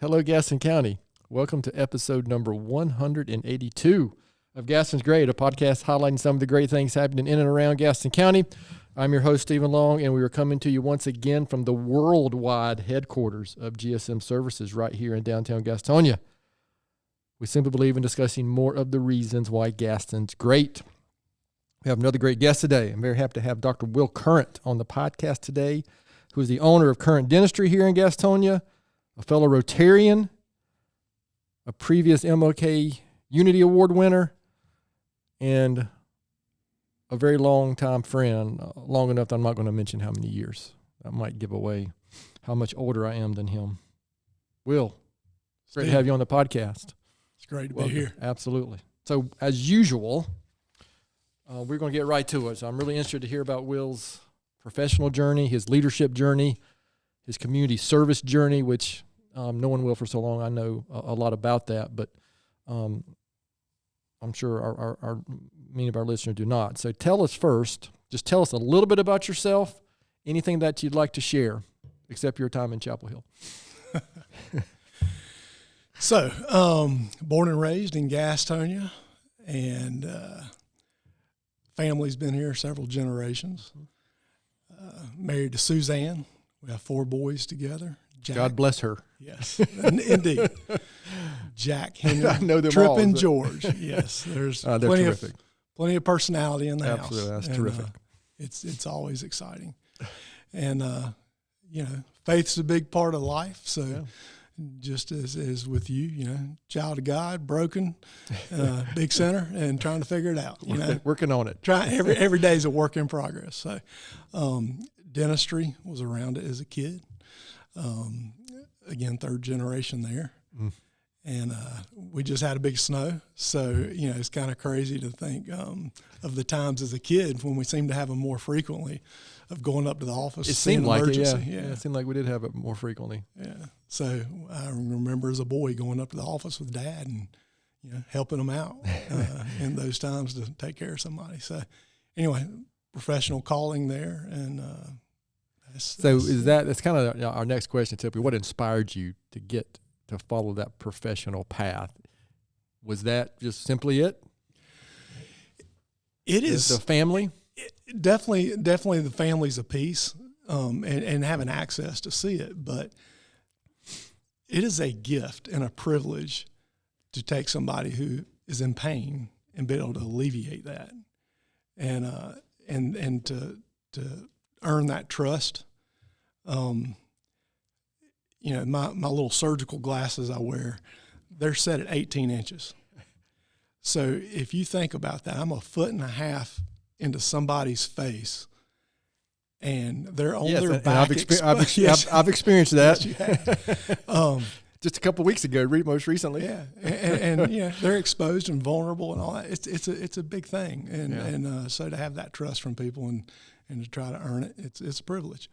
Hello, Gaston County. Welcome to episode number 182 of Gaston's Great, a podcast highlighting some of the great things happening in and around Gaston County. I'm your host, Stephen Long, and we are coming to you once again from the worldwide headquarters of GSM Services right here in downtown Gastonia. We simply believe in discussing more of the reasons why Gaston's great. We have another great guest today. I'm very happy to have Dr. Will Current on the podcast today, who is the owner of Current Dentistry here in Gastonia, a fellow Rotarian, a previous MLK Unity Award winner, and a very long-time friend, long enough that I'm not going to mention how many years. That might give away how much older I am than him. Will, great to have you on the podcast. It's great to be here. Absolutely. So, as usual, we're going to get right to it. So I'm really interested to hear about Will's professional journey, his leadership journey, his community service journey, which no one will for so long. I know a lot about that, but I'm sure many of our listeners do not. So tell us first, just tell us a little bit about yourself, anything that you'd like to share, except your time in Chapel Hill. So, born and raised in Gastonia, and family's been here several generations. Married to Suzanne. We have 4 boys together. Jack, God bless her. Yes, indeed. Jack, Henry, I know them Tripp, all, and George. Yes, there's plenty of personality in the house. Absolutely, that's terrific. It's always exciting, and faith's a big part of life. So. Yeah. Just as with you, child of God, broken, big sinner, and trying to figure it out. Working on it. Every day is a work in progress. So, dentistry was around it as a kid. Again, 3rd generation there, and we just had a big snow. So it's kind of crazy to think of the times as a kid when we seemed to have them more frequently. Of going up to the office, it seemed like emergency. Yeah, it seemed like we did have it more frequently. Yeah. So I remember as a boy going up to the office with Dad and helping him out in those times to take care of somebody. So anyway, professional calling there, and that's kind of our next question. Typically, what inspired you to follow that professional path? Was that just simply it? It is the family. Definitely the family's a piece, and having access to see it. But it is a gift and a privilege to take somebody who is in pain and be able to alleviate that, and to earn that trust. My little surgical glasses I wear, they're set at 18 inches. So if you think about that, I'm 1.5 feet into somebody's face, and they're on their back. I've experienced that. Yes, just a couple of weeks ago, most recently. Yeah, and they're exposed and vulnerable and all that. It's a big thing, and so to have that trust from people and to try to earn it, it's a privilege.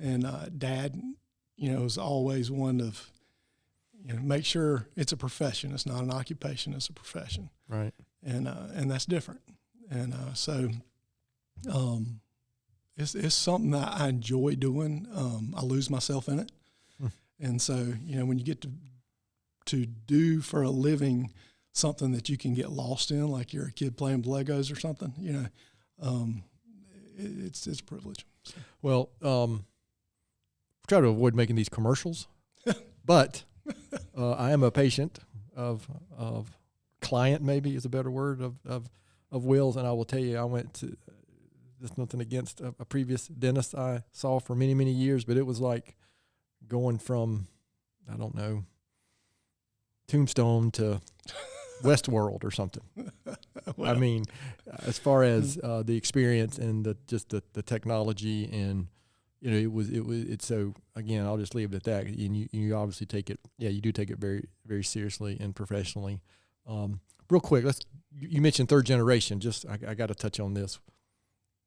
And Dad, is always one of make sure it's a profession. It's not an occupation. It's a profession. Right. And that's different. And so it's something that I enjoy doing. I lose myself in it. And so, when you get to do for a living something that you can get lost in, like you're a kid playing Legos or something, it's a privilege. So. Well, try to avoid making these commercials, but I am a patient of client, maybe is a better word, of Will's, and I will tell you, I went to, there's nothing against a previous dentist I saw for many, many years, but it was like going from, I don't know, Tombstone to Westworld or something. Well, I mean, as far as the experience and the technology, and it's so, again, I'll just leave it at that. And you obviously take it, you do take it very, very seriously and professionally. Real quick, you mentioned 3rd generation. I got to touch on this.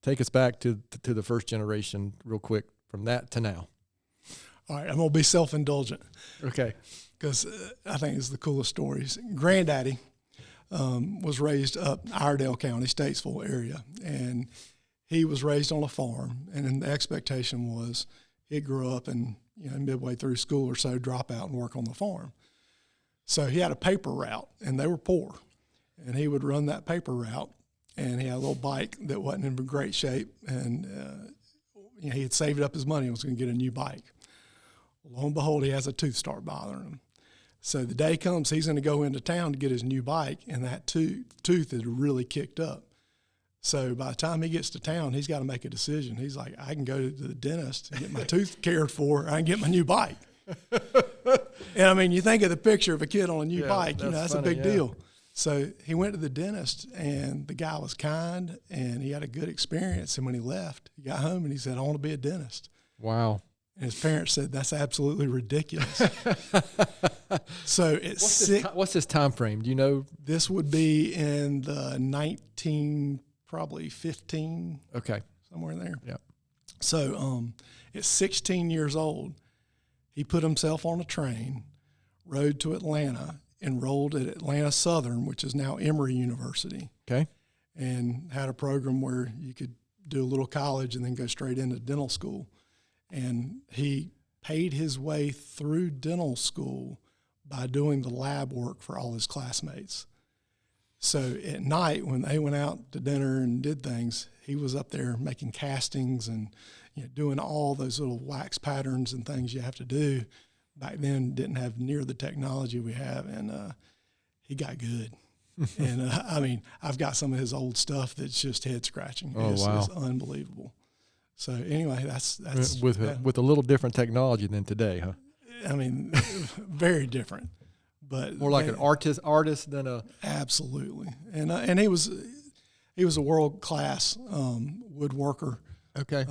Take us back to the 1st generation real quick, from that to now. All right, I'm going to be self-indulgent. Okay. Because I think it's the coolest stories. Granddaddy was raised up Iredell County, Statesville area, and he was raised on a farm, and the expectation was he'd grow up and midway through school or so, drop out and work on the farm. So he had a paper route, and they were poor. And he would run that paper route, and he had a little bike that wasn't in great shape. And he had saved up his money and was going to get a new bike. Lo and behold, he has a tooth start bothering him. So the day comes, he's going to go into town to get his new bike, and that tooth is really kicked up. So by the time he gets to town, he's got to make a decision. He's like, I can go to the dentist and get my tooth cared for, or I can get my new bike. And I mean, you think of the picture of a kid on a new bike, that's funny, a big deal. So he went to the dentist, and the guy was kind, and he had a good experience. And when he left, he got home, and he said, I want to be a dentist. Wow. And his parents said, that's absolutely ridiculous. So what's this time frame? Do you know? This would be in the 15, okay, somewhere in there. Yeah. So at 16 years old, he put himself on a train, rode to Atlanta, enrolled at Atlanta Southern, which is now Emory University. Okay. And had a program where you could do a little college and then go straight into dental school. And he paid his way through dental school by doing the lab work for all his classmates. So at night, when they went out to dinner and did things, he was up there making castings and doing all those little wax patterns and things you have to do. Back then, didn't have near the technology we have, and he got good. And I mean, I've got some of his old stuff that's just head scratching. Oh, wow. It's unbelievable. So anyway, that's with a little different technology than today, huh? I mean, very different. But more like an artist than a absolutely. And he was a world-class woodworker. Okay.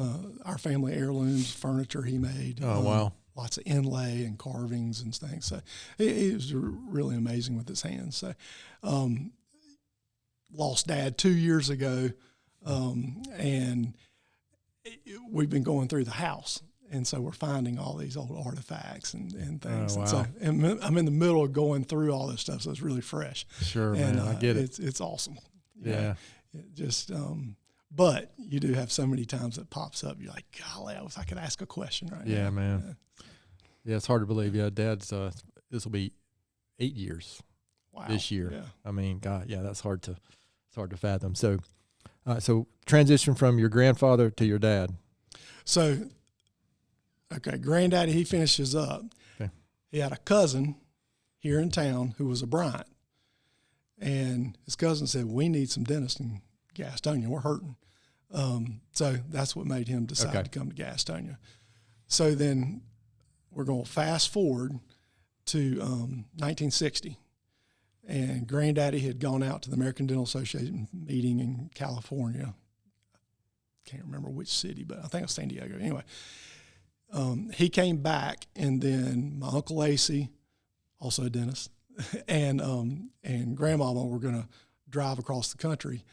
Our family heirlooms, furniture he made. Oh, wow. Lots of inlay and carvings and things. So he was really amazing with his hands. So lost Dad 2 years ago, and we've been going through the house. And so we're finding all these old artifacts and things. Oh, wow. And so I'm in the middle of going through all this stuff, so it's really fresh. Sure, and, man, I get it. It's awesome. Yeah. Just, but you do have so many times that pops up. You're like, golly, I wish I could ask a question right now. Yeah, man. Yeah, it's hard to believe. Yeah, Dad's, this will be 8 years this year. Yeah. I mean, God, yeah, it's hard to fathom. So transition from your grandfather to your dad. So, okay, granddaddy, he finishes up. Okay. He had a cousin here in town who was a Bryant. And his cousin said, we need some dentists in Gastonia. We're hurting. So that's what made him decide to come to Gastonia. So then we're going to fast forward to 1960. And granddaddy had gone out to the American Dental Association meeting in California. Can't remember which city, but I think it was San Diego. Anyway, he came back, and then my Uncle Lacey, also a dentist, and Grandmama were going to drive across the country.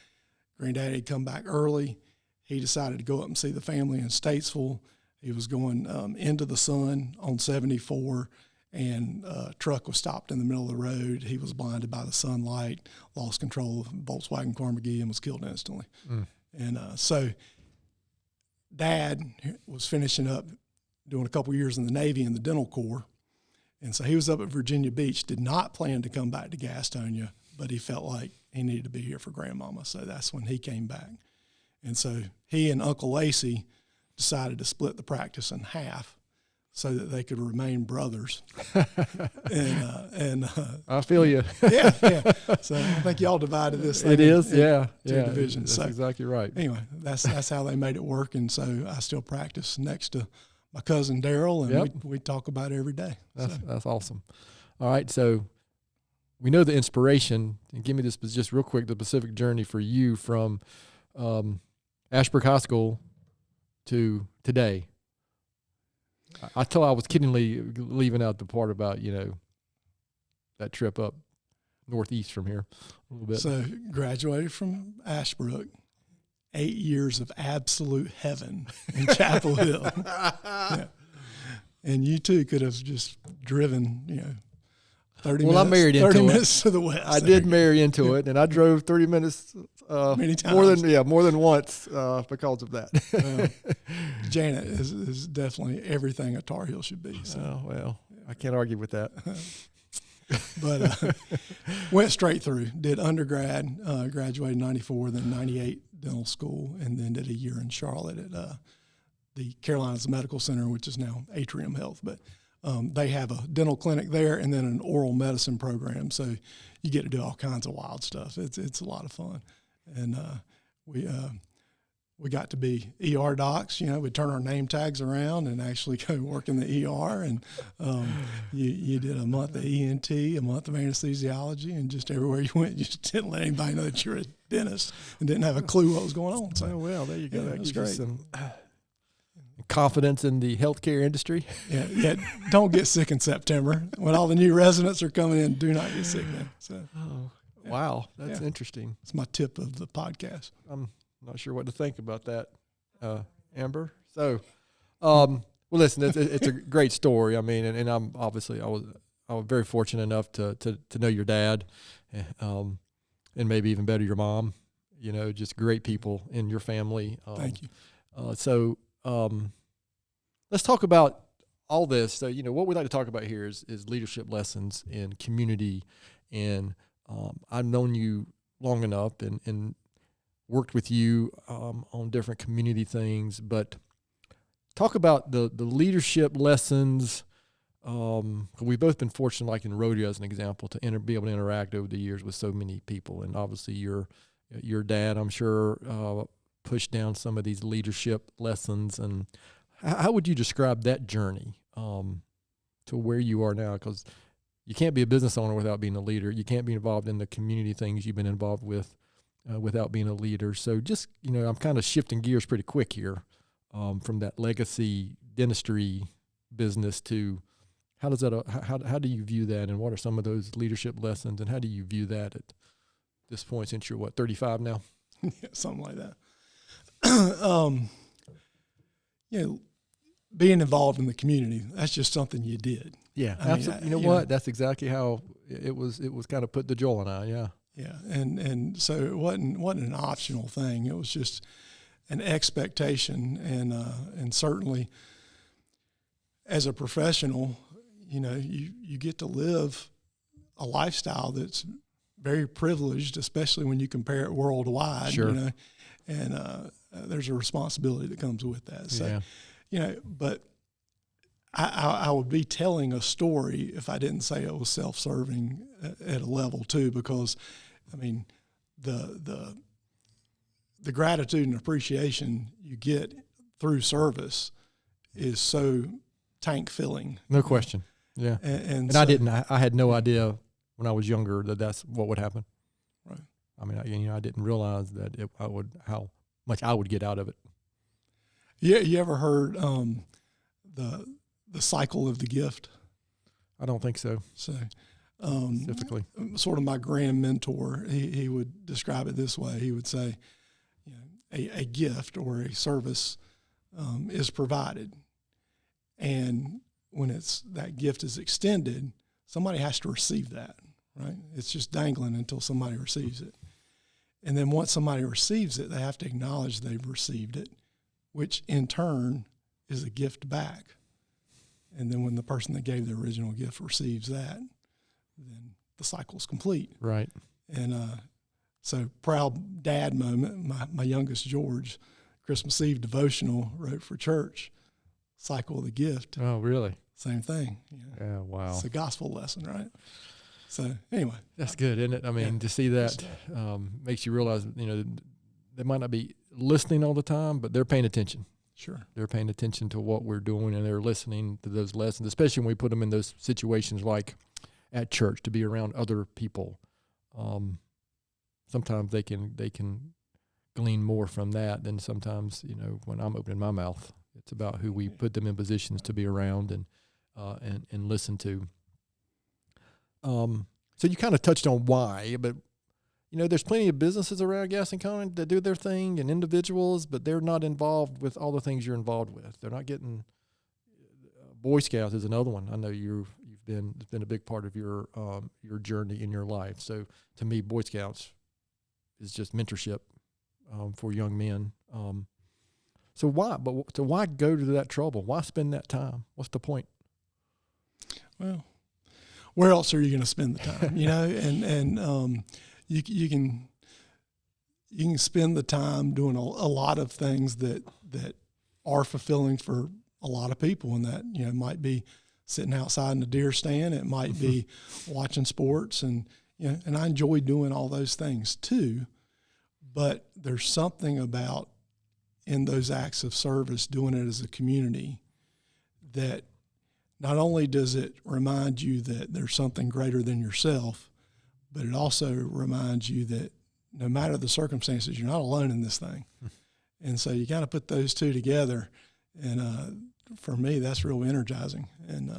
Granddaddy had come back early. He decided to go up and see the family in Statesville. He was going into the sun on 74, and a truck was stopped in the middle of the road. He was blinded by the sunlight, lost control of Volkswagen car McGee, and was killed instantly. And so Dad was finishing up doing a couple years in the Navy in the dental corps. And so he was up at Virginia Beach, did not plan to come back to Gastonia, but he felt like he needed to be here for Grandmama. So that's when he came back. And so he and Uncle Lacey decided to split the practice in half so that they could remain brothers. and I feel you. Yeah. So I think y'all divided this thing. It is, two divisions. That's exactly right. Anyway, that's how they made it work. And so I still practice next to my cousin Daryl, and we talk about it every day. That's awesome. All right, so we know the inspiration, and give me this just real quick, the specific journey for you from Ashbrook High School to today. I was kiddingly leaving out the part about, that trip up northeast from here a little bit. So graduated from Ashbrook, 8 years of absolute heaven in Chapel Hill. Yeah. And you too could have just driven, 30 minutes. I married into 30 it. minutes to the west. I did marry into it, and I drove 30 minutes many times. More than once because of that. Janet is definitely everything a Tar Heel should be. So. Oh, well, I can't argue with that. But went straight through, did undergrad, graduated in 94, then 98 dental school, and then did a year in Charlotte at the Carolinas Medical Center, which is now Atrium Health. But they have a dental clinic there and then an oral medicine program. So you get to do all kinds of wild stuff. It's a lot of fun. And we got to be ER docs. We'd turn our name tags around and actually go work in the ER. And you did a month of ENT, a month of anesthesiology, and just everywhere you went, you just didn't let anybody know that you're a dentist and didn't have a clue what was going on. So, well, there you go. Yeah, that was gives you great. some confidence in the healthcare industry. Yeah. Don't get sick in September when all the new residents are coming in. Do not get sick then. So, Wow, that's interesting. It's my tip of the podcast. I'm not sure what to think about that, Amber. So, well, listen, it's a great story. I mean, and I'm obviously I was very fortunate enough to know your dad, and maybe even better your mom. Just great people in your family. Thank you. So let's talk about all this. So, what we like to talk about here is leadership lessons in community. And I've known you long enough and worked with you on different community things. But talk about the leadership lessons. We've both been fortunate, like in rodeo as an example, to be able to interact over the years with so many people. And obviously your dad, I'm sure, pushed down some of these leadership lessons. And how would you describe that journey to where you are now? Because you can't be a business owner without being a leader. You can't be involved in the community things you've been involved with without being a leader. So just, I'm kind of shifting gears pretty quick here from that legacy dentistry business to how do you view that, and what are some of those leadership lessons, and how do you view that at this point since you're 35 now? Yeah, something like that. Being involved in the community, that's just something you did. Yeah, absolutely. What? That's exactly how it was kind of put to Joel and I, yeah. Yeah, and so it wasn't an optional thing. It was just an expectation, and certainly as a professional, you get to live a lifestyle that's very privileged, especially when you compare it worldwide. Sure. And there's a responsibility that comes with that. So, but I would be telling a story if I didn't say it was self-serving at a level too, because, I mean, the gratitude and appreciation you get through service is so tank filling. No question. Yeah. And so, I had no idea when I was younger that that's what would happen. Right. I mean, I didn't realize that how much I would get out of it. Yeah. You ever heard the cycle of the gift? I don't think so. So, specifically, sort of my grand mentor, he would describe it this way. He would say, a gift or a service is provided, and when that gift is extended, somebody has to receive that, right? It's just dangling until somebody receives it. And then once somebody receives it, they have to acknowledge they've received it, which in turn is a gift back. And then when the person that gave the original gift receives that, then the cycle's complete. Right. And so proud dad moment, my youngest George, Christmas Eve devotional wrote for church, cycle of the gift. Oh, really? Same thing. Yeah, wow. It's a gospel lesson, right? So anyway. That's good, isn't it? I mean, to see that makes you realize, they might not be listening all the time, but they're paying attention. Sure. They're paying attention to what we're doing, and they're listening to those lessons, especially when we put them in those situations like at church, to be around other people. Sometimes they can glean more from that than sometimes, when I'm opening my mouth. It's about who we put them in positions to be around and listen to. So you kind of touched on why, but there's plenty of businesses around Gaston County that do their thing and individuals, but they're not involved with all the things you're involved with. They're not getting. Boy Scouts is another one. I know it's been a big part of your journey in your life. So to me, Boy Scouts is just mentorship for young men. So why go to that trouble? Why spend that time? What's the point? Well, where else are you going to spend the time? And you can spend the time doing a lot of things that are fulfilling for a lot of people, and that might be sitting outside in the deer stand. It might be watching sports, and I enjoy doing all those things too. But there's something about in those acts of service, doing it as a community, that not only does it remind you that there's something greater than yourself, but it also reminds you that no matter the circumstances, you're not alone in this thing. And so you got to put those two together. And for me, that's real energizing. And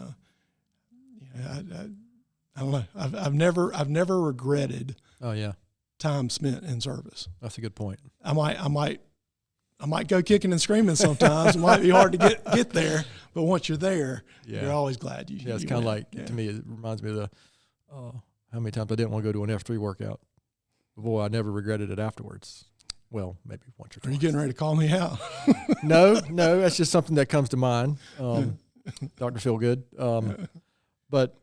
I don't know. I've never regretted. Oh yeah. Time spent in service. That's a good point. I might go kicking and screaming sometimes. It might be hard to get there, but once you're there, you're always glad you. Yeah, it's kind of like to me. It reminds me of the how many times I didn't want to go to an F3 workout. Boy, I never regretted it afterwards. Well, maybe once or twice. Are you getting ready to call me out? No, that's just something that comes to mind. Dr. Feelgood. But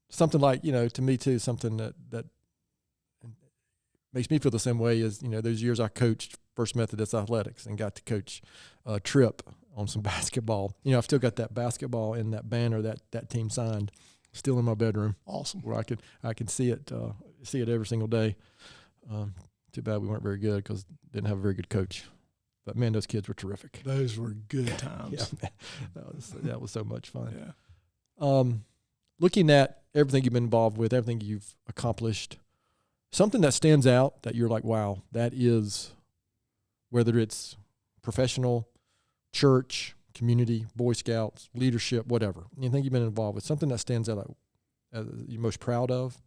something like, to me too, something that makes me feel the same way is, those years I coached First Methodist Athletics and got to coach Trip on some basketball. I've still got that basketball and that banner that team signed still in my bedroom. Awesome. Where I can see it every single day. Too bad we weren't very good because didn't have a very good coach. But man, those kids were terrific. Those were good times. Yeah, that was so much fun. Yeah. Looking at everything you've been involved with, everything you've accomplished, something that stands out that you're like, wow, that is, whether it's professional, church, community, Boy Scouts, leadership, whatever, anything you've been involved with, something that stands out that you're most proud of,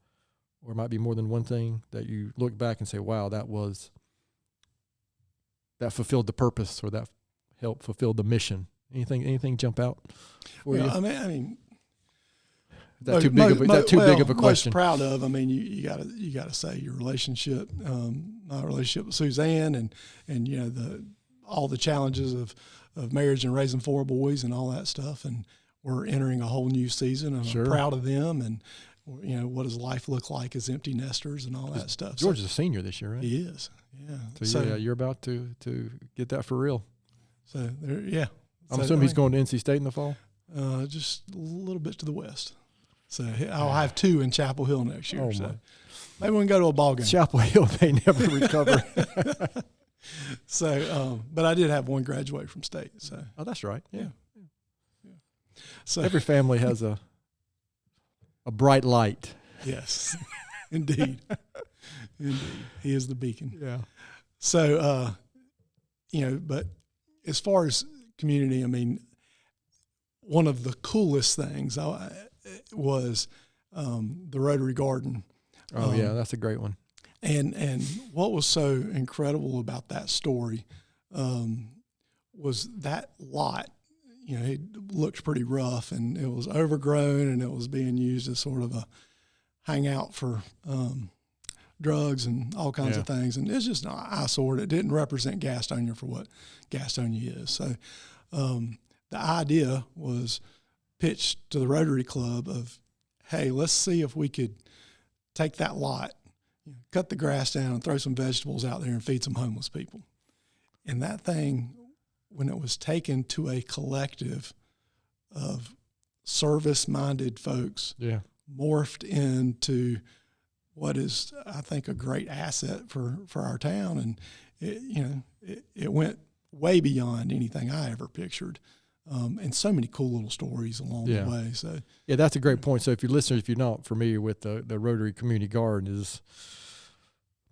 or it might be more than one thing that you look back and say, wow, that fulfilled the purpose, or that helped fulfill the mission. Anything jump out for you? I mean, Is that too big of a question? Most proud of. I mean, you gotta say your relationship, my relationship with Suzanne, and all the challenges of marriage and raising 4 boys and all that stuff. And we're entering a whole new season. And I'm proud of them. And what does life look like as empty nesters and all that stuff. George is a senior this year, right? He is. Yeah. So you're about to get that for real. So yeah. I'm assuming he's going to NC State in the fall. Just a little bit to the west. So I'll have 2 in Chapel Hill next year. So maybe we can go to a ball game. Chapel Hill may never recover. So, but I did have 1 graduate from state. So that's right. Yeah. So every family has a bright light. Yes, indeed. Indeed, he is the beacon. Yeah. So, but as far as community, I mean, one of the coolest things was the Rotary Garden. Oh yeah, that's a great one. And what was so incredible about that story was that lot. It looked pretty rough, and it was overgrown, and it was being used as sort of a hangout for drugs and all kinds of things. And it's just an eyesore. It didn't represent Gastonia for what Gastonia is. So the idea was pitched to the Rotary Club of, hey, let's see if we could take that lot, cut the grass down, and throw some vegetables out there and feed some homeless people. And that thing, when it was taken to a collective of service-minded folks, morphed into what is, I think, a great asset for our town. And it went way beyond anything I ever pictured. And so many cool little stories along the way. So that's a great point. So if you're not familiar with the Rotary Community Garden, is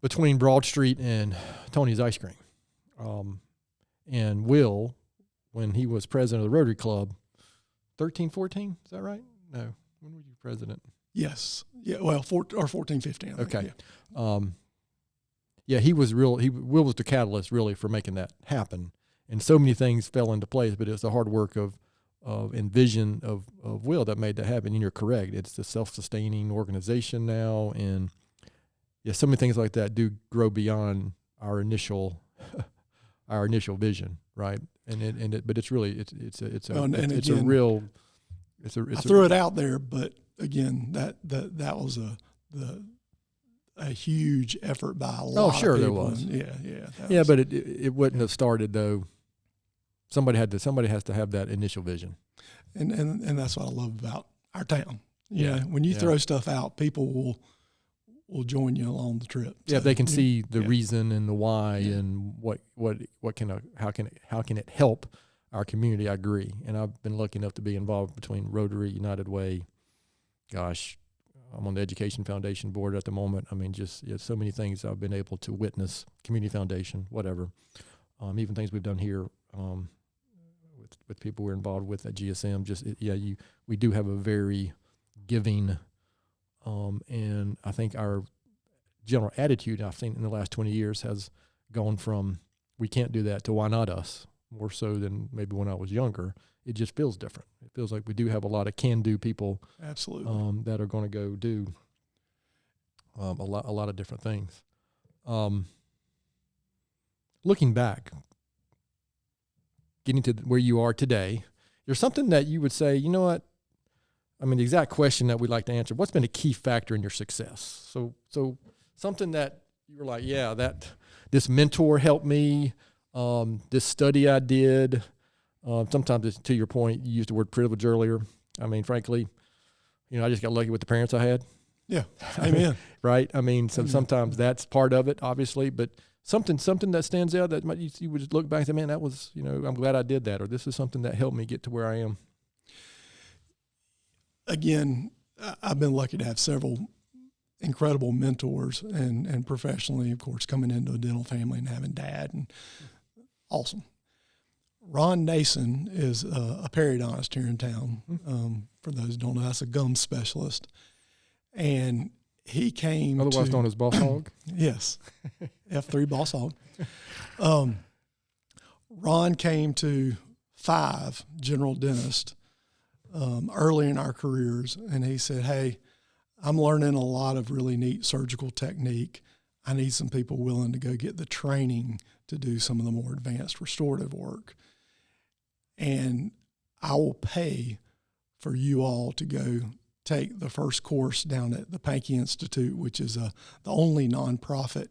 between Broad Street and Tony's Ice Cream. And Will, when he was president of the Rotary Club, 14, is that right? No. When were you president? Yes. Yeah. Well, 14, 15. Okay. He was Will was the catalyst really for making that happen. And so many things fell into place, but it's the hard work of vision of Will that made that happen. And you're correct. It's the self-sustaining organization now. And so many things like that do grow beyond our initial vision, right? But it's really it's a real. I threw it out there, but again, that was a huge effort by a lot of people. There was. Yeah. But it wouldn't have started though. Somebody has to have that initial vision. And that's what I love about our town. You know, when you throw stuff out, people will join you along the trip. Yeah, so, they can see the reason and the why and how can it help our community. I agree. And I've been lucky enough to be involved between Rotary, United Way. Gosh, I'm on the Education Foundation board at the moment. I mean, just so many things I've been able to witness, Community Foundation, whatever. Even things we've done here with people we're involved with at GSM. We do have a very giving, and I think our general attitude I've seen in the last 20 years has gone from we can't do that to why not us, more so than maybe when I was younger. It just feels different. It feels like we do have a lot of can-do people, absolutely, that are going to go do a lot of different things. Looking back, getting to where you are today, there's something that you would say, you know what? I mean, the exact question that we'd like to answer, what's been a key factor in your success? So something that you were like, this mentor helped me, this study I did. Sometimes, to your point, you used the word privilege earlier. I mean, frankly, I just got lucky with the parents I had. Yeah, amen. Right? I mean, sometimes that's part of it, obviously, but something that stands out that you would just look back and say, man, that was, I'm glad I did that, or this is something that helped me get to where I am. Again, I've been lucky to have several incredible mentors and professionally, of course, coming into a dental family and having dad, and awesome. Ron Nason is a periodontist here in town. For those who don't know, that's a gum specialist. And he came otherwise known as Boss Hog? Yes, F3 Boss Hog. Ron came to 5 general dentists early in our careers, and he said, hey, I'm learning a lot of really neat surgical technique. I need some people willing to go get the training to do some of the more advanced restorative work. And I will pay for you all to go take the first course down at the Pankey Institute, which is the only nonprofit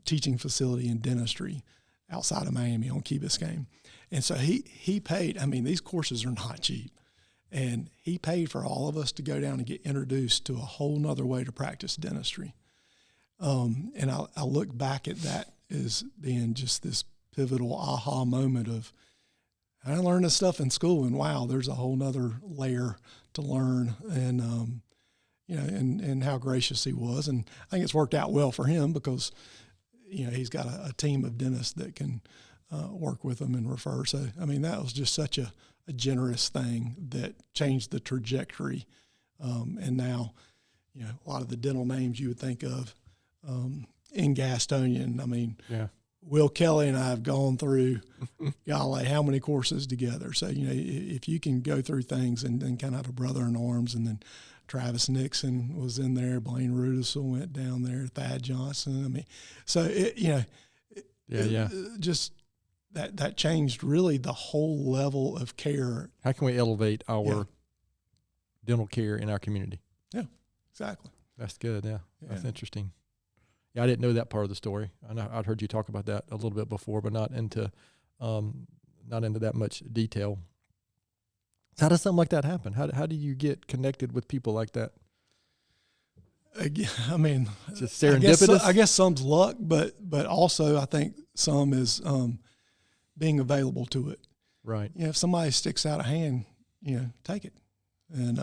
teaching facility in dentistry outside of Miami on Key Biscayne. And so he paid. I mean, these courses are not cheap. And he paid for all of us to go down and get introduced to a whole nother way to practice dentistry. And I look back at that as being just this pivotal aha moment of, I learned this stuff in school, and wow, there's a whole nother layer to learn, and and how gracious he was. And I think it's worked out well for him because, he's got a team of dentists that can work with him and refer. So, I mean, that was just such a generous thing that changed the trajectory. And now, a lot of the dental names you would think of in Gastonia, and I mean, Will Kelly and I have gone through, golly, how many courses together. So, if you can go through things and kind of have a brother in arms, and then Travis Nixon was in there, Blaine Rudisell went down there, Thad Johnson. I mean, so just that changed really the whole level of care. How can we elevate our dental care in our community? Yeah, exactly. That's good. Yeah, that's interesting. Yeah, I didn't know that part of the story. I know I'd heard you talk about that a little bit before, but not into that much detail. So how does something like that happen? How do you get connected with people like that? I mean, it's just serendipitous. I guess some's luck, but also I think some is being available to it. Right. If somebody sticks out a hand, take it. And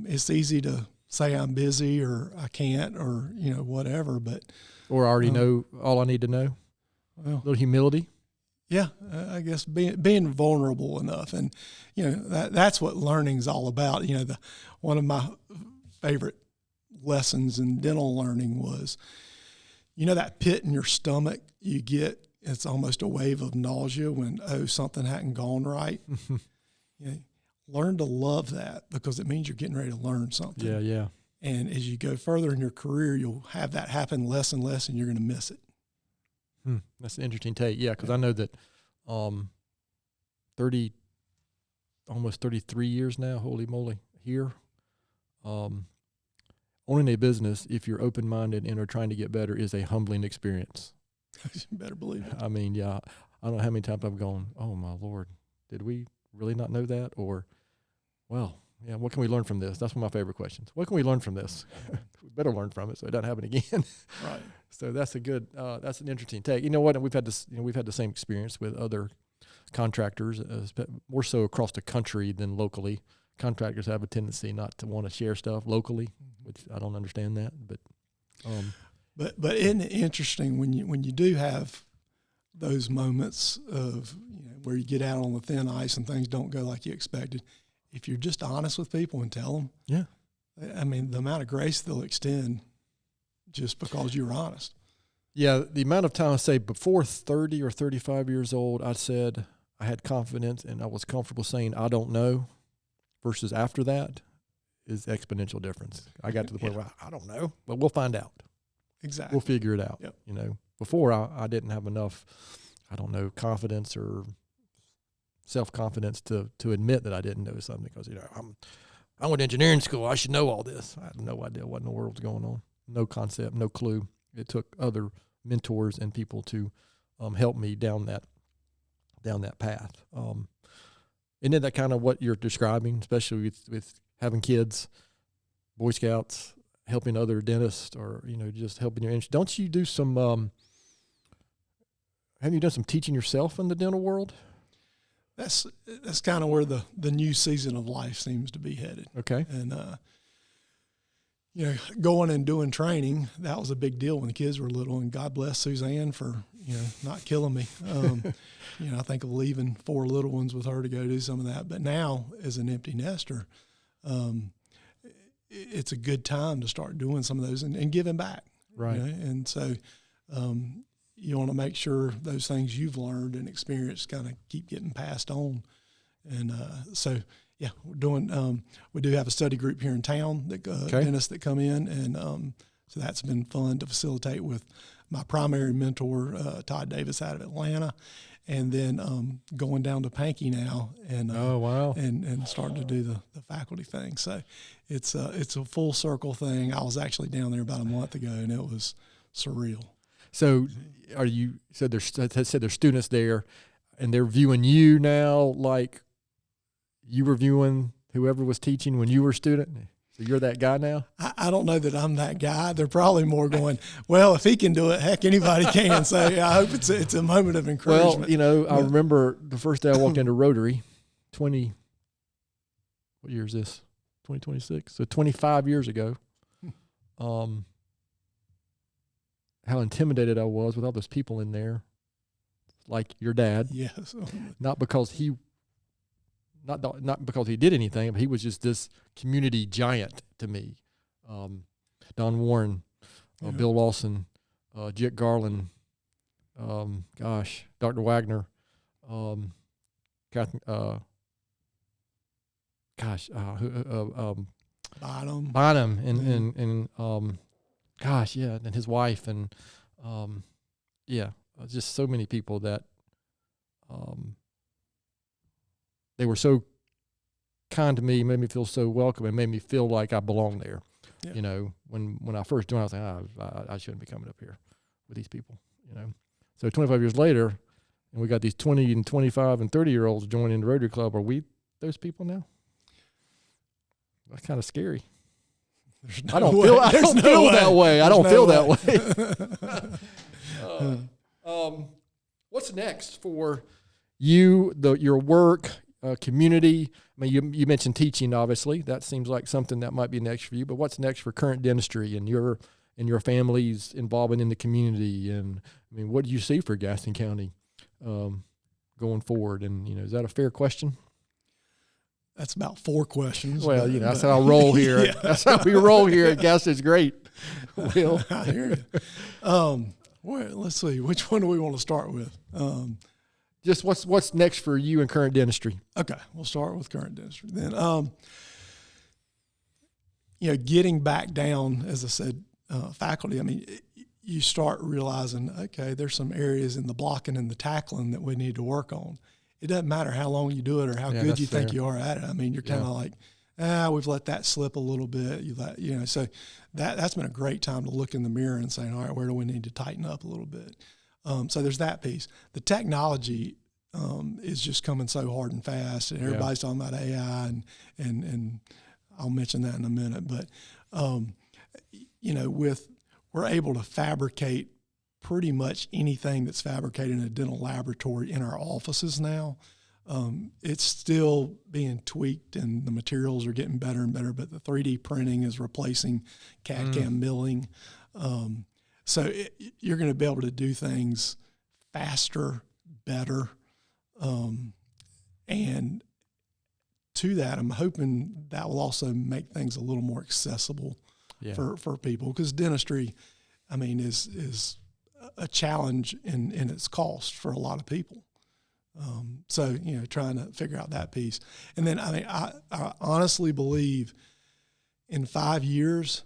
it's easy to say I'm busy or I can't or, whatever, but. Or I already know all I need to know. Well, a little humility. Yeah, I guess being vulnerable enough. And, that's what learning's all about. One of my favorite lessons in dental learning was, that pit in your stomach you get, it's almost a wave of nausea when, something hadn't gone right. Learn to love that because it means you're getting ready to learn something. Yeah. And as you go further in your career, you'll have that happen less and less, and you're going to miss it. That's an interesting take. Yeah, because I know that almost 33 years now, holy moly, here. Owning a business, if you're open-minded and are trying to get better, is a humbling experience. You better believe it. I mean, yeah, I don't know how many times I've gone, oh, my Lord, did we really not know that? Or, well, yeah, what can we learn from this? That's one of my favorite questions. What can we learn from this? We better learn from it so it doesn't happen again. Right. So that's that's an interesting take. You know what? And we've had the same experience with other contractors, more so across the country than locally. Contractors have a tendency not to want to share stuff locally, which I don't understand that. But isn't it interesting when you do have those moments of where you get out on the thin ice and things don't go like you expected? If you're just honest with people and tell them, yeah, I mean, the amount of grace they'll extend just because you were honest. Yeah, the amount of time, say, before 30 or 35 years old, I said I had confidence and I was comfortable saying I don't know, versus after that is exponential difference. I got to the point where I don't know, but we'll find out. Exactly. We'll figure it out. Yep. Before I didn't have enough, I don't know, confidence or self-confidence to admit that I didn't know something because, I went to engineering school. I should know all this. I had no idea what in the world's going on. No concept, no clue. It took other mentors and people to help me down that path. Isn't that kind of what you're describing, especially with having kids, Boy Scouts, helping other dentists, or just helping your? Don't you do some? Have you done some teaching yourself in the dental world? That's kind of where the new season of life seems to be headed. Okay. And going and doing training, that was a big deal when the kids were little. And God bless Suzanne for not killing me. I think of leaving 4 little ones with her to go do some of that. But now, as an empty nester, it's a good time to start doing some of those and giving back. Right. And so you want to make sure those things you've learned and experienced kind of keep getting passed on. And yeah, we're doing. We do have a study group here in town that dentists that come in, and so that's been fun to facilitate with my primary mentor, Todd Davis, out of Atlanta, and then going down to Pankey now, and oh wow, and starting to do the faculty thing. So it's a full circle thing. I was actually down there about a month ago, and it was surreal. So there's students there, and they're viewing you now like you were viewing whoever was teaching when you were a student? So you're that guy now? I don't know that I'm that guy. They're probably more going, well, if he can do it, heck, anybody can. So yeah, I hope it's a moment of encouragement. Well, I remember the first day I walked into Rotary, what year is this? 2026. So 25 years ago. How intimidated I was with all those people in there, like your dad. Yes. Not because he did anything, but he was just this community giant to me. Don Warren, Bill Lawson, Jick Garland, Dr. Wagner, Catherine, Bynum, and his wife, and just so many people that they were so kind to me, made me feel so welcome, and made me feel like I belonged there. Yeah. When I first joined, I was like, I shouldn't be coming up here with these people. So 25 years later, and we got these 20 and 25 and 30-year-olds joining the Rotary Club. Are we those people now? That's kind of scary. I don't feel that way. I don't feel that way. What's next for you, your work, community? I mean, you mentioned teaching, obviously. That seems like something that might be next for you. But what's next for Current Dentistry and your family's involvement in the community? And I mean, what do you see for Gaston County going forward? And is that a fair question? That's about 4 questions. Well, that's how I roll here. Yeah. That's how we roll here at Gaston. It's great. Will. I hear you. Well, let's see. Which one do we want to start with? Just what's next for you in Current Dentistry? Okay, we'll start with Current Dentistry then. getting back down, as I said, faculty, I mean, you start realizing, okay, there's some areas in the blocking and the tackling that we need to work on. It doesn't matter how long you do it or how good you think you are at it. I mean, you're kind of like, we've let that slip a little bit. So that's been a great time to look in the mirror and say, all right, where do we need to tighten up a little bit? So there's that piece. The technology is just coming so hard and fast, and everybody's talking about AI, and I'll mention that in a minute. But we're able to fabricate pretty much anything that's fabricated in a dental laboratory in our offices now. It's still being tweaked, and the materials are getting better and better, but the 3D printing is replacing CAD/CAM milling. So you're going to be able to do things faster, better. And to that, I'm hoping that will also make things a little more accessible for people, because dentistry, I mean, is a challenge in its cost for a lot of people. So, trying to figure out that piece. And then, I mean, I honestly believe in 5 years,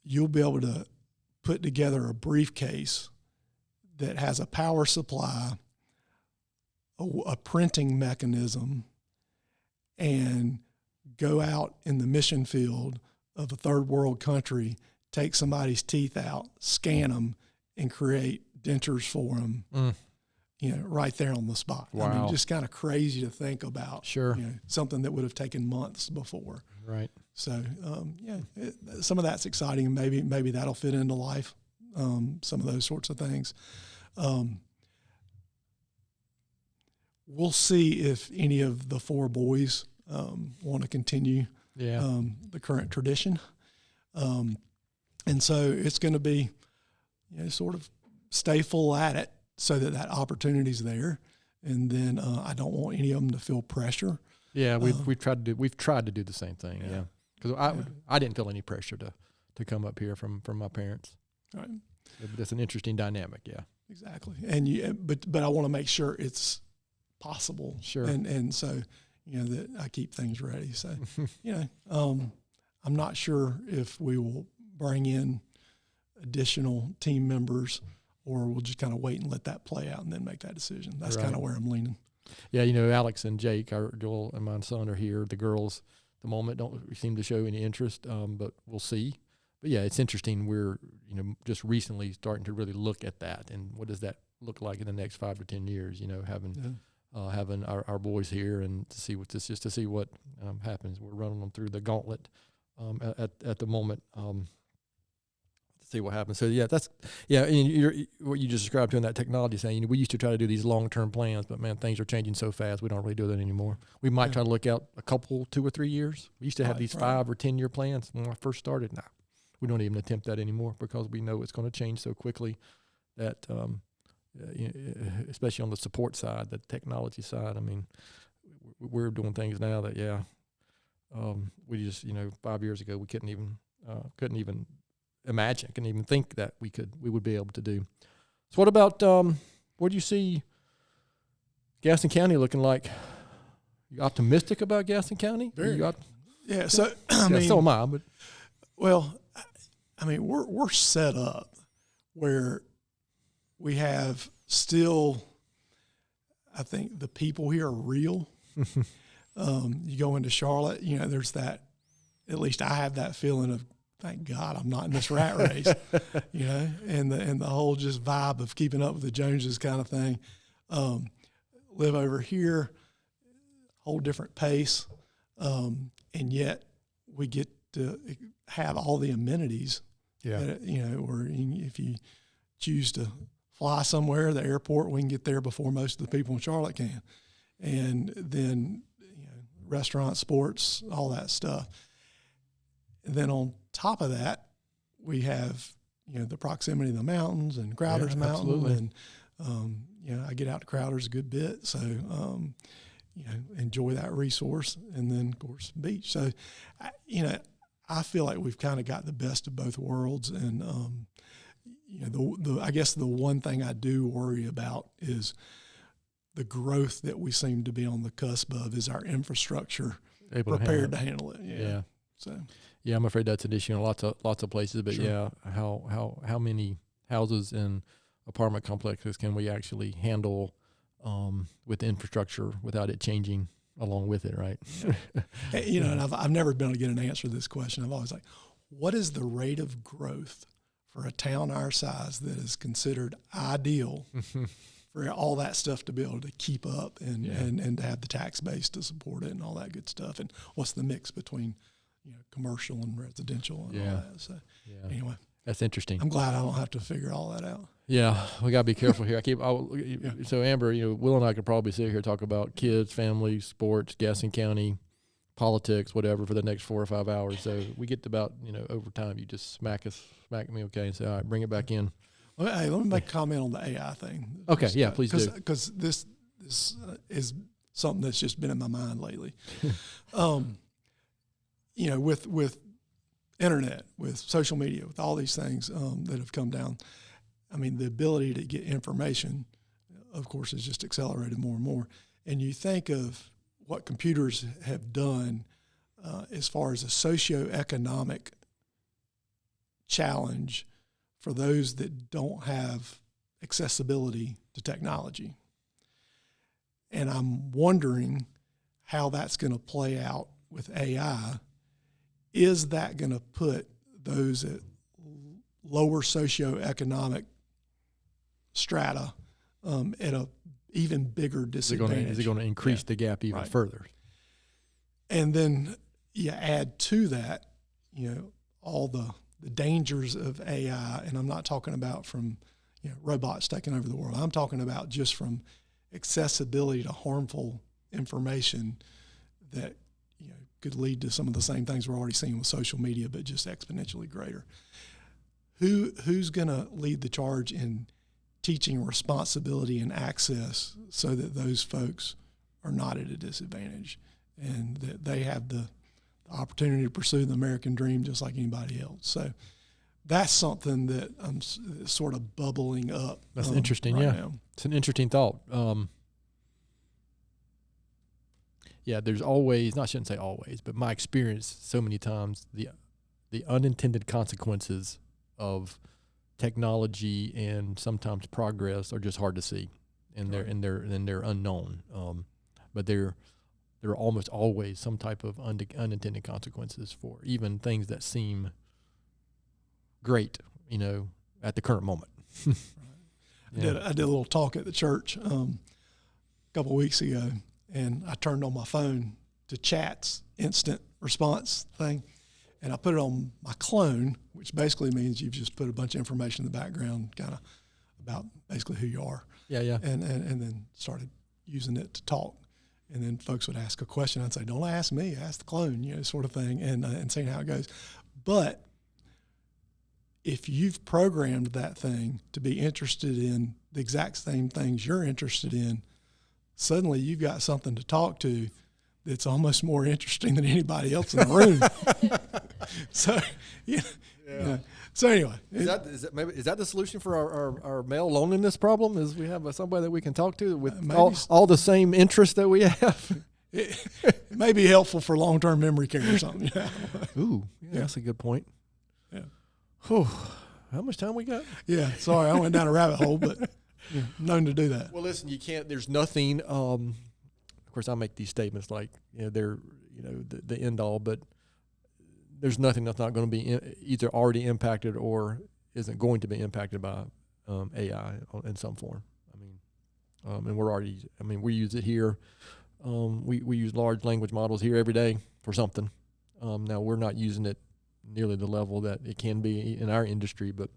you'll be able to put together a briefcase that has a power supply, a printing mechanism, and go out in the mission field of a third world country, take somebody's teeth out, scan them, and create dentures for them, right there on the spot. Wow. I mean, just kind of crazy to think about. Sure. Something that would have taken months before. Right. So, some of that's exciting, and maybe that'll fit into life, some of those sorts of things. We'll see if any of the 4 boys want to continue the current tradition. And so it's going to be, sort of stay full at it so that opportunity's there. And then I don't want any of them to feel pressure. Yeah, we've tried to do the same thing. Yeah, because I didn't feel any pressure to come up here from my parents. Right. That's an interesting dynamic. Yeah, exactly. And but I want to make sure it's possible. Sure. And so that I keep things ready. So I'm not sure if we will bring in additional team members, or we'll just kind of wait and let that play out and then make that decision. That's kind of where I'm leaning. Yeah, Alex and Jake, Joel and my son are here. The girls at the moment don't seem to show any interest, but we'll see. But yeah, it's interesting. We're, just recently starting to really look at that, and what does that look like in the next 5 to 10 years, having our boys here and to see what happens. We're running them through the gauntlet at the moment. To see what happens. So and what you just described to in that technology saying, we used to try to do these long-term plans, but man, things are changing so fast. We don't really do that anymore. We might try to look out a couple, 2 or 3 years. We used to have these 5 or 10 year plans when I first started. Now we don't even attempt that anymore, because we know it's going to change so quickly that, especially on the support side, the technology side. I mean, we're doing things now that, we just, 5 years ago, we couldn't even imagine, couldn't even think that we would be able to do. So what about, what do you see Gaston County looking like? You optimistic about Gaston County? Very. So, so am I, but. Well, I mean, we're set up where we have still, I think the people here are real. You go into Charlotte, there's that, at least I have that feeling of, thank God I'm not in this rat race, and the whole just vibe of keeping up with the Joneses kind of thing. Live over here, whole different pace, and yet we get to have all the amenities. Yeah. Where if you choose to fly somewhere, the airport, we can get there before most of the people in Charlotte can, and then restaurants, sports, all that stuff. And then on top of that, we have, the proximity of the mountains and Crowder's Mountain. Absolutely. And, I get out to Crowder's a good bit. So, enjoy that resource. And then, of course, beach. So, I feel like we've kind of got the best of both worlds. And, I guess the one thing I do worry about is the growth that we seem to be on the cusp of. Is our infrastructure prepared to handle it? Yeah. So yeah, I'm afraid that's an issue in lots of places. But Sure. yeah, how many houses and apartment complexes can we actually handle with infrastructure without it changing along with it, right? Hey, and I've never been able to get an answer to this question. I've always like, what is the rate of growth for a town our size that is considered ideal for all that stuff to be able to keep up and to have the tax base to support it and all that good stuff? And what's the mix between commercial and residential and all that? So anyway, that's interesting. I'm glad I don't have to figure all that out. Yeah, we got to be careful here. So Amber, Will and I could probably sit here and talk about kids, family, sports, Gaston County, politics, whatever, for the next 4 or 5 hours. So we get to about over time, you just smack me, okay, and say, all right, bring it back in. Hey, let me make a comment on the AI thing. Okay, please do. Because this is something that's just been in my mind lately. With internet, with social media, with all these things that have come down, I mean, the ability to get information, of course, has just accelerated more and more. And you think of what computers have done as far as a socioeconomic challenge for those that don't have accessibility to technology. And I'm wondering how that's going to play out with AI. Is that going to put those at lower socioeconomic strata at a even bigger disadvantage? Is it going to increase the gap even further? And then you add to that, all the dangers of AI, and I'm not talking about from robots taking over the world. I'm talking about just from accessibility to harmful information that could lead to some of the same things we're already seeing with social media, but just exponentially greater. Who's going to lead the charge in teaching responsibility and access so that those folks are not at a disadvantage and that they have the opportunity to pursue the American dream just like anybody else? So that's something that I'm sort of bubbling up. That's interesting. Right now. It's an interesting thought. There's always, I shouldn't say always, but my experience so many times, the unintended consequences of technology and sometimes progress are just hard to see, and they're unknown. But there are almost always some type of unintended consequences for even things that seem great, at the current moment. I did a little talk at the church a couple of weeks ago, and I turned on my phone to chat's instant response thing, and I put it on my clone, which basically means you've just put a bunch of information in the background, kind of about basically who you are. Yeah. And then started using it to talk. And then folks would ask a question. I'd say, don't ask me, ask the clone, sort of thing, and seeing how it goes. But if you've programmed that thing to be interested in the exact same things you're interested in, suddenly you've got something to talk to that's almost more interesting than anybody else in the room. So, So anyway, is that the solution for our male loneliness problem? Is we have somebody that we can talk to with all the same interests that we have? It may be helpful for long-term memory care or something. Ooh, that's a good point. Yeah. Whew. How much time we got? Yeah. Sorry, I went down a rabbit hole, but known to do that. Well, listen, you can't. There's nothing. Of course, I make these statements like they're the end all, but there's nothing that's not going to be either already impacted or isn't going to be impacted by AI in some form. And we're already. We use it here. We use large language models here every day for something. Now we're not using it nearly the level that it can be in our industry, but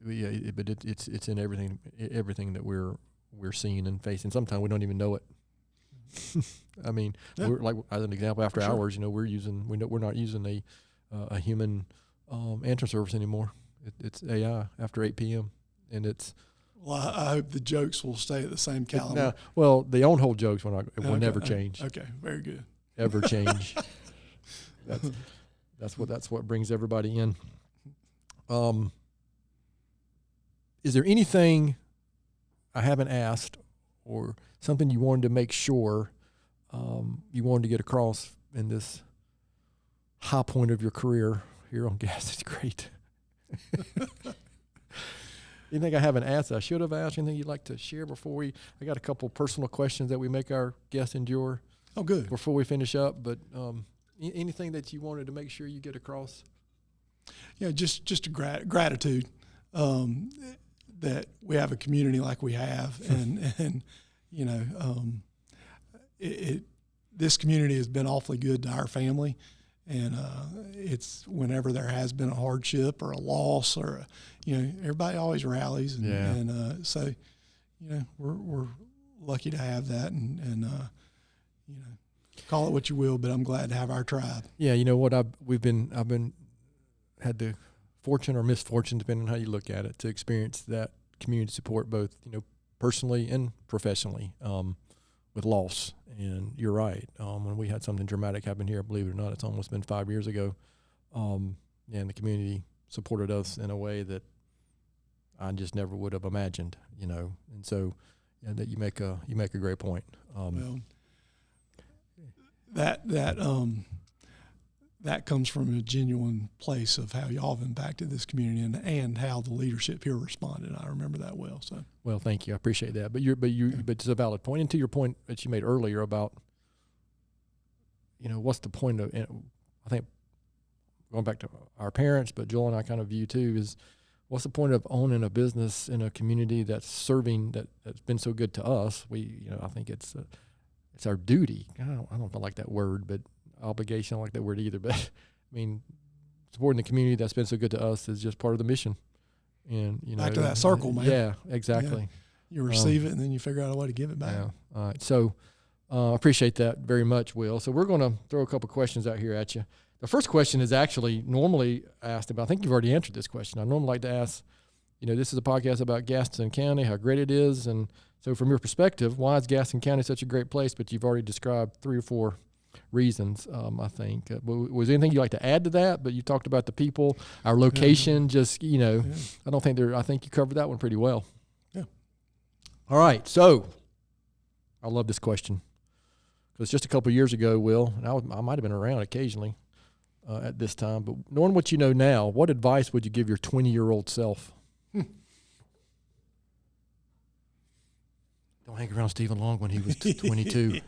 it's in everything that we're seeing and facing. Sometimes we don't even know it. We're like, as an example, after hours, we're not using a human answer service anymore. It's AI after 8 p.m. and it's. Well, I hope the jokes will stay at the same caliber. The on-hold jokes will never change. Okay, very good. Ever change. That's what brings everybody in. Is there anything I haven't asked or something you wanted to make sure you wanted to get across in this high point of your career here on Gas is great. You think I haven't asked? I should have asked. Anything you'd like to share before I got a couple personal questions that we make our guests endure. Oh, good. Before we finish up, but anything that you wanted to make sure you get across? Yeah, just a gratitude that we have a community like we have, and you know, this community has been awfully good to our family. And it's whenever there has been a hardship or a loss or, everybody always rallies. And so, we're lucky to have that. And call it what you will, but I'm glad to have our tribe. Yeah, you know what? I've had the fortune or misfortune, depending on how you look at it, to experience that community support both, personally and professionally. With loss. And you're right. When we had something dramatic happen here, believe it or not, it's almost been 5 years ago. And the community supported us in a way that I just never would have imagined, And so that you make a great point. Well, that comes from a genuine place of how y'all have impacted this community and how the leadership here responded. I remember that well. So, well, thank you. I appreciate that. But it's a valid point. And to your point that you made earlier about, what's the point of? I think going back to our parents, but Joel and I kind of view too is, what's the point of owning a business in a community that's serving that's been so good to us? I think it's our duty. I don't like that word, but obligation. I don't like that word either, but I mean, supporting the community that's been so good to us is just part of the mission. And back to that circle, man. Yeah, exactly. Yeah. You receive it, and then you figure out a way to give it back. Yeah. All right. So I appreciate that very much, Will. So we're going to throw a couple questions out here at you. The first question is actually normally asked about. I think you've already answered this question. I normally like to ask. This is a podcast about Gaston County, how great it is, and so from your perspective, why is Gaston County such a great place? But you've already described 3 or 4 reasons, I think. Was there anything you'd like to add to that? But you talked about the people, our location, I think you covered that one pretty well. Yeah. All right. So I love this question because just a couple of years ago, Will, and I might have been around occasionally at this time, but knowing what you know now, what advice would you give your 20-year-old self? Don't hang around Stephen Long when he was 22.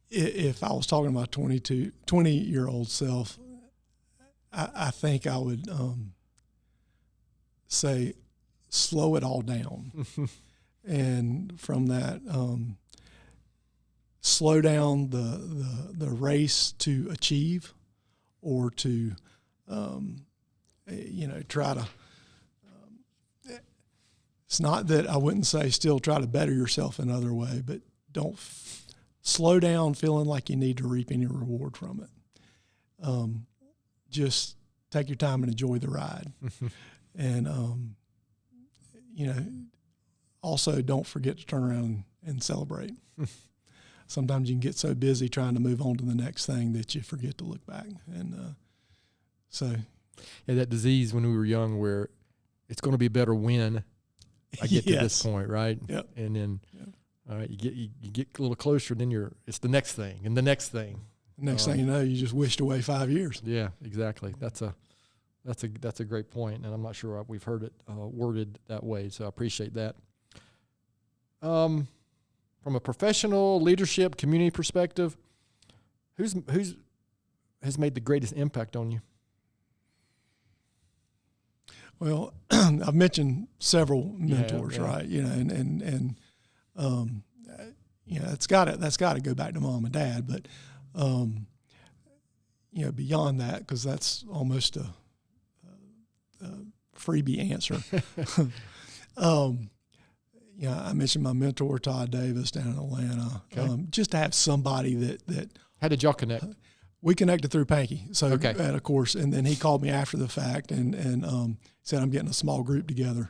If I was talking to my 20-year-old self, I think I would say, slow it all down. And from that, slow down the race to achieve or to, try to, it's not that I wouldn't say still try to better yourself another way, but don't slow down feeling like you need to reap any reward from it. Just take your time and enjoy the ride. And, also don't forget to turn around and celebrate. Sometimes you can get so busy trying to move on to the next thing that you forget to look back. And yeah, that disease when we were young where it's going to be better when I get to this point, right? Yep. And then all right, you get a little closer, then it's the next thing and the next thing. The next thing you know, you just wished away 5 years. Yeah, exactly. That's a great point, and I'm not sure we've heard it worded that way, so I appreciate that. From a professional leadership community perspective, who's has made the greatest impact on you? Well, I've mentioned several mentors, right? That's got to go back to mom and dad, but beyond that, because that's almost a freebie answer. I mentioned my mentor Todd Davis down in Atlanta. Okay. Just to have somebody that. How did y'all connect? We connected through Panky. So at a course, and then he called me after the fact and said, I'm getting a small group together.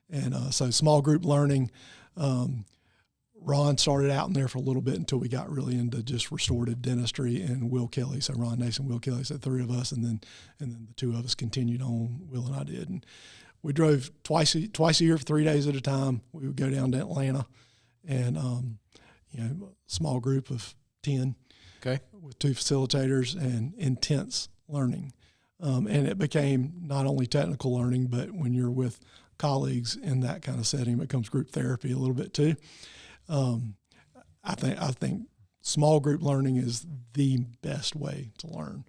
And so small group learning, Ron started out in there for a little bit until we got really into just restorative dentistry, and Will Kelly. So Ron Nason, Will Kelly, so 3 of us, and then the 2 of us continued on, Will and I did. And we drove twice a year for 3 days at a time. We would go down to Atlanta, and small group of 10, okay, with 2 facilitators and intense learning. And it became not only technical learning, but when you're with colleagues in that kind of setting, it becomes group therapy a little bit too. I think small group learning is the best way to learn,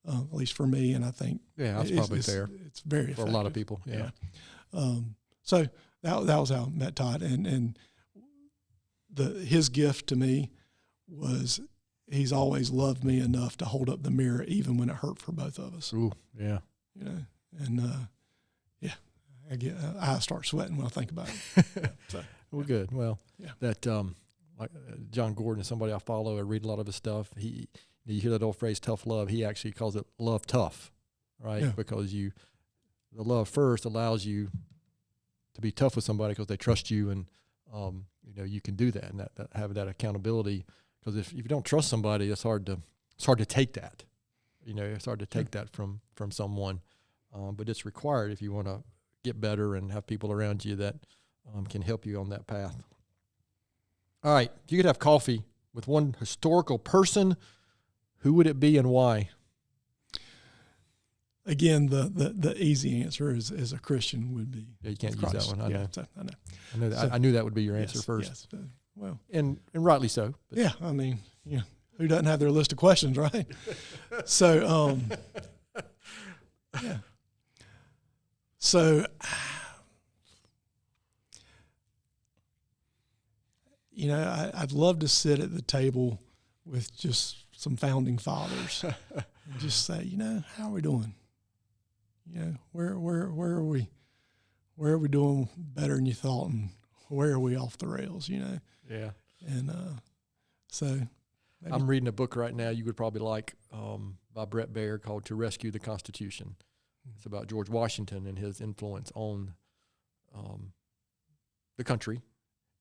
at least for me. And I think that's probably fair. It's very for effective. a lot of people. Yeah. So that was how I met Todd, and his gift to me was he's always loved me enough to hold up the mirror even when it hurt for both of us. Ooh, yeah. I start sweating when I think about it. Well, good. Well, that like John Gordon is somebody I follow. I read a lot of his stuff. You hear that old phrase, tough love. He actually calls it love tough, right? Yeah. Because the love first allows you to be tough with somebody because they trust you, and you can do that, and that have that accountability. Because if you don't trust somebody, it's hard to take that. It's hard to take that from someone, but it's required if you want to get better and have people around you that can help you on that path. All right, if you could have coffee with one historical person, who would it be and why? Again, the easy answer is a Christian would be. Yeah, you can't use Christ. that one. I know. I know. I knew that would be your answer first. Yes. Well, and rightly so. But. Yeah, I mean, who doesn't have their list of questions, right? So, yeah. So, I'd love to sit at the table with just some founding fathers and just say, how are we doing? Where are we? Where are we doing better than you thought, and where are we off the rails? Yeah. And so, maybe. I'm reading a book right now you would probably like by Brett Baer called "To Rescue the Constitution." It's about George Washington and his influence on the country,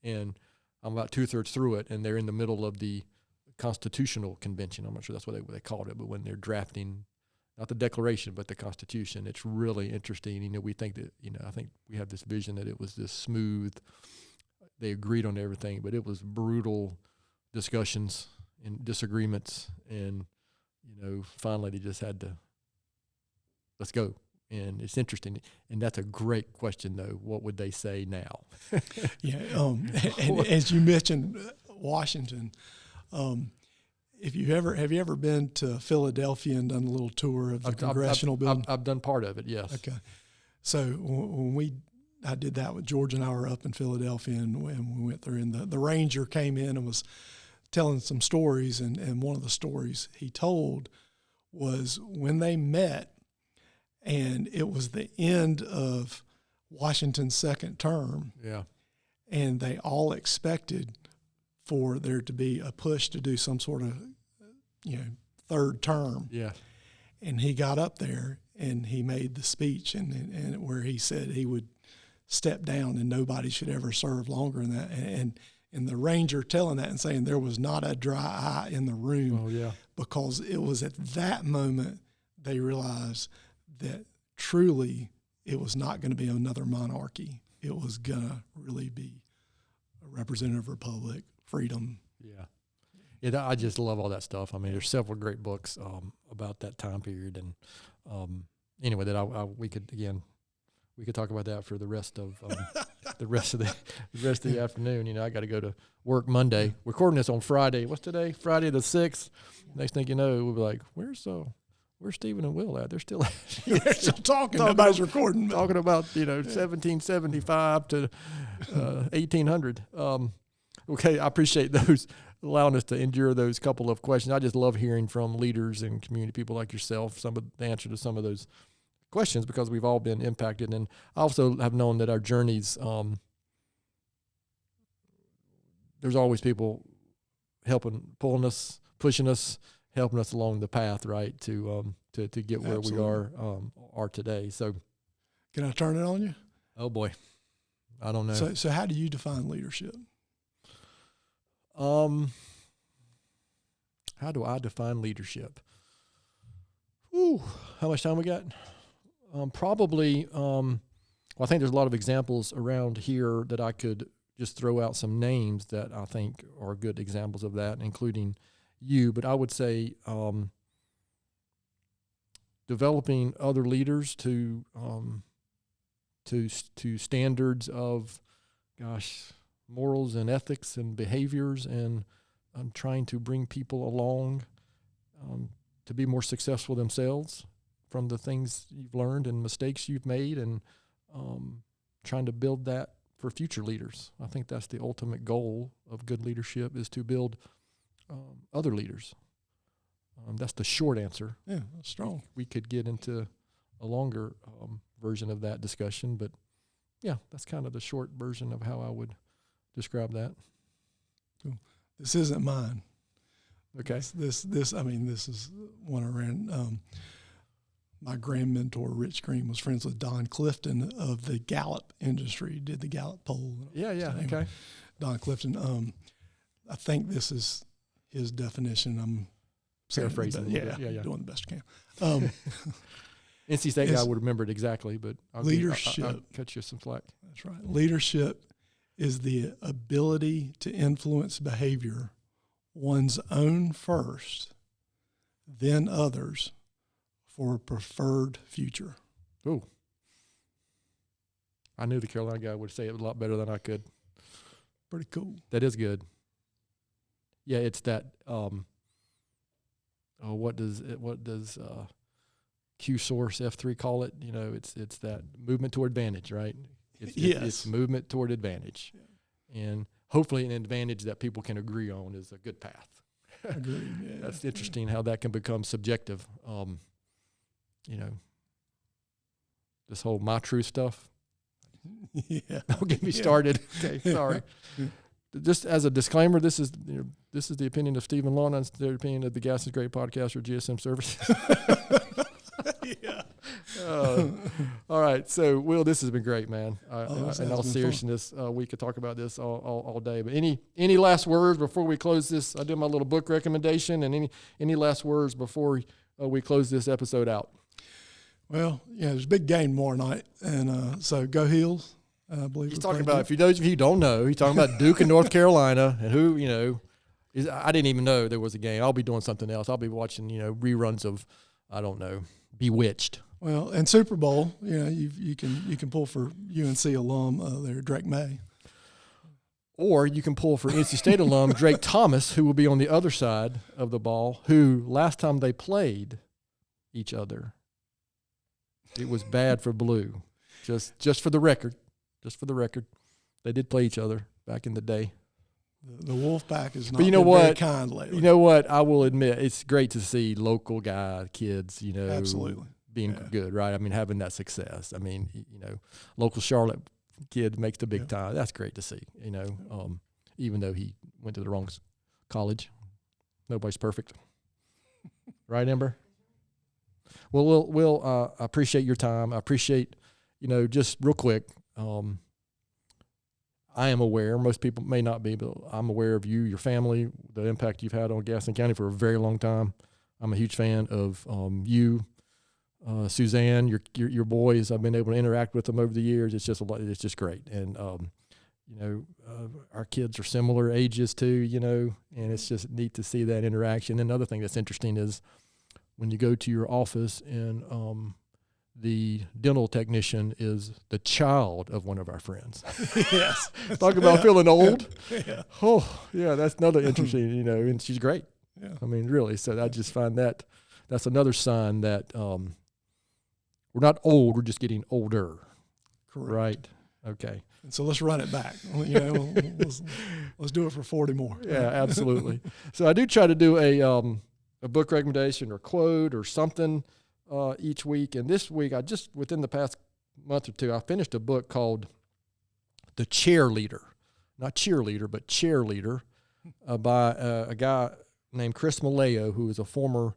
and I'm about 2/3 through it, and they're in the middle of the Constitutional Convention. I'm not sure that's what they called it, but when they're drafting, not the Declaration, but the Constitution, it's really interesting. We think that, I think we have this vision that it was this smooth, they agreed on everything, but it was brutal discussions and disagreements, and, finally they just had to, let's go. And it's interesting, and that's a great question, though. What would they say now? And as you mentioned, Washington. Have you ever been to Philadelphia and done a little tour of the Congressional building? I've done part of it, yes. Okay, so when I did that with George and I were up in Philadelphia, and when we went through, and the ranger came in and was telling some stories, and one of the stories he told was when they met. And it was the end of Washington's second term. Yeah. And they all expected for there to be a push to do some sort of, third term. Yeah. And he got up there and he made the speech and where he said he would step down and nobody should ever serve longer than that. And the ranger telling that and saying there was not a dry eye in the room. Oh, yeah. Because it was at that moment they realized that truly it was not going to be another monarchy. It was going to really be a representative republic, freedom. Yeah. Yeah, I just love all that stuff. I mean, there's several great books about that time period. And anyway, that we could talk about that for the rest of the rest of the afternoon. I got to go to work Monday. We're recording this on Friday. What's today? Friday the 6th. Next thing you know, we'll be like, where's Stephen and Will at? They're still talking. Nobody's recording. Talking about 1775 to 1800. Okay, I appreciate those allowing us to endure those couple of questions. I just love hearing from leaders and community people like yourself some of the answer to some of those questions because we've all been impacted, and I also have known that our journeys. There's always people helping, pulling us, pushing us, helping us along the path, right, to get where Absolutely. we are today. So, can I turn it on you? Oh boy, I don't know. So how do you define leadership? How do I define leadership? How much time we got? Probably Well, I think there's a lot of examples around here that I could just throw out some names that I think are good examples of that, including you. But I would say developing other leaders to standards of, morals and ethics and behaviors, and trying to bring people along to be more successful themselves from the things you've learned and mistakes you've made, and trying to build that for future leaders. I think that's the ultimate goal of good leadership, is to build other leaders. That's the short answer. Yeah, that's strong. We could get into a longer version of that discussion, but yeah, that's kind of the short version of how I would describe that. Cool. This isn't mine. Okay. This is one I ran. My grand mentor, Rich Green, was friends with Don Clifton of the Gallup industry. He did the Gallup poll. Yeah. Okay. Don Clifton. I think this is his definition. I'm paraphrasing. Yeah, doing the best I can. NC State guy would remember it exactly, but I'll cut you some slack. That's right. Leadership is the ability to influence behavior, one's own first, then others, for a preferred future. Ooh. I knew the Carolina guy would say it a lot better than I could. Pretty cool. That is good. Yeah, it's that. What does Q Source F3 call it? It's that movement toward advantage, right? It's movement toward advantage, and hopefully an advantage that people can agree on is a good path. Agreed. Yeah. That's interesting how that can become subjective. This whole my truth stuff. Yeah. Don't get me started. Okay, sorry. Just as a disclaimer, this is the opinion of Stephen Law, not the opinion of the Gaston Great Podcast or GSM Services. Yeah. All right. So, Will, this has been great, man. In all seriousness, we could talk about this all day. But any last words before we close this? I did my little book recommendation, and any last words before we close this episode out? Well, there's a big game tomorrow night, and so go Heels. I believe he's talking about. For those of you who don't know, he's talking about Duke and North Carolina, and who I didn't even know there was a game. I'll be doing something else. I'll be watching reruns of, I don't know, Bewitched. Well, and Super Bowl, you can pull for UNC alum there, Drake May. Or you can pull for NC State alum Drake Thomas, who will be on the other side of the ball, who last time they played each other, it was bad for blue. Just for the record. They did play each other back in the day. The Wolfpack is not very kind lately. You know what? I will admit, it's great to see local kids, absolutely being good, right? I mean, having that success. I mean, local Charlotte kid makes the big time. That's great to see, even though he went to the wrong college. Nobody's perfect. Right, Ember? Well, Will, I appreciate your time. I appreciate, just real quick, I am aware, most people may not be, but I'm aware of you, your family, the impact you've had on Gaston County for a very long time. I'm a huge fan of you, Suzanne, your boys. I've been able to interact with them over the years. It's just great. And, our kids are similar ages too, and it's just neat to see that interaction. And another thing that's interesting is when you go to your office and the dental technician is the child of one of our friends. Yes. Talk about feeling old. Yeah. Oh, yeah, that's another interesting, and she's great. Yeah. I mean, really. So I just find that's another sign that we're not old, we're just getting older. Correct. Right? Okay. And so let's run it back. Let's do it for 40 more. Yeah, absolutely. So I do try to do a book recommendation or quote or something each week. And this week, within the past month or two, I finished a book called The Chair Leader. Not cheerleader, but chair leader by a guy named Chris Maleo, who is a former,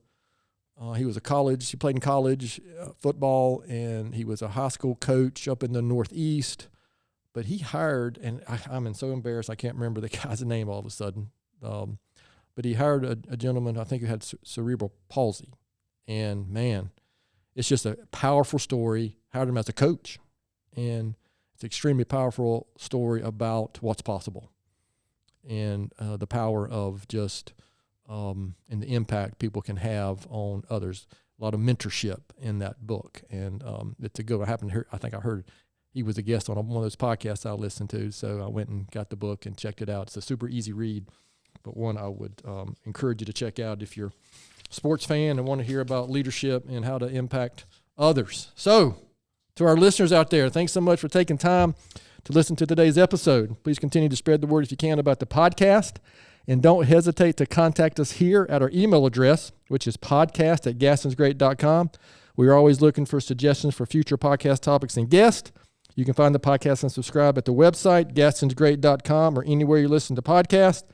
he played in college football, and he was a high school coach up in the Northeast. But he hired, and I'm so embarrassed I can't remember the guy's name all of a sudden. But he hired a gentleman, I think, who had cerebral palsy. And, man, it's just a powerful story. Hired him as a coach. And it's an extremely powerful story about what's possible and the power of just and the impact people can have on others. A lot of mentorship in that book. And it's a good one. I think I heard he was a guest on one of those podcasts I listened to. So I went and got the book and checked it out. It's a super easy read, but one I would encourage you to check out if you're a sports fan and want to hear about leadership and how to impact others. So to our listeners out there, thanks so much for taking time to listen to today's episode. Please continue to spread the word if you can about the podcast. And don't hesitate to contact us here at our email address, which is podcast@gastonsgreat.com. We are always looking for suggestions for future podcast topics and guests. You can find the podcast and subscribe at the website, gastonsgreat.com, or anywhere you listen to podcasts.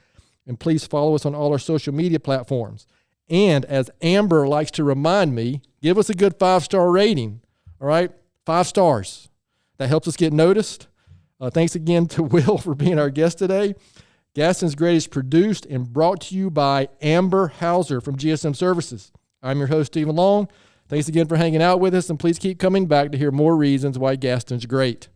And please follow us on all our social media platforms. And as Amber likes to remind me, give us a good 5-star rating. All right? 5 stars. That helps us get noticed. Thanks again to Will for being our guest today. Gaston's Great is produced and brought to you by Amber Hauser from GSM Services. I'm your host, Stephen Long. Thanks again for hanging out with us, and please keep coming back to hear more reasons why Gaston's great.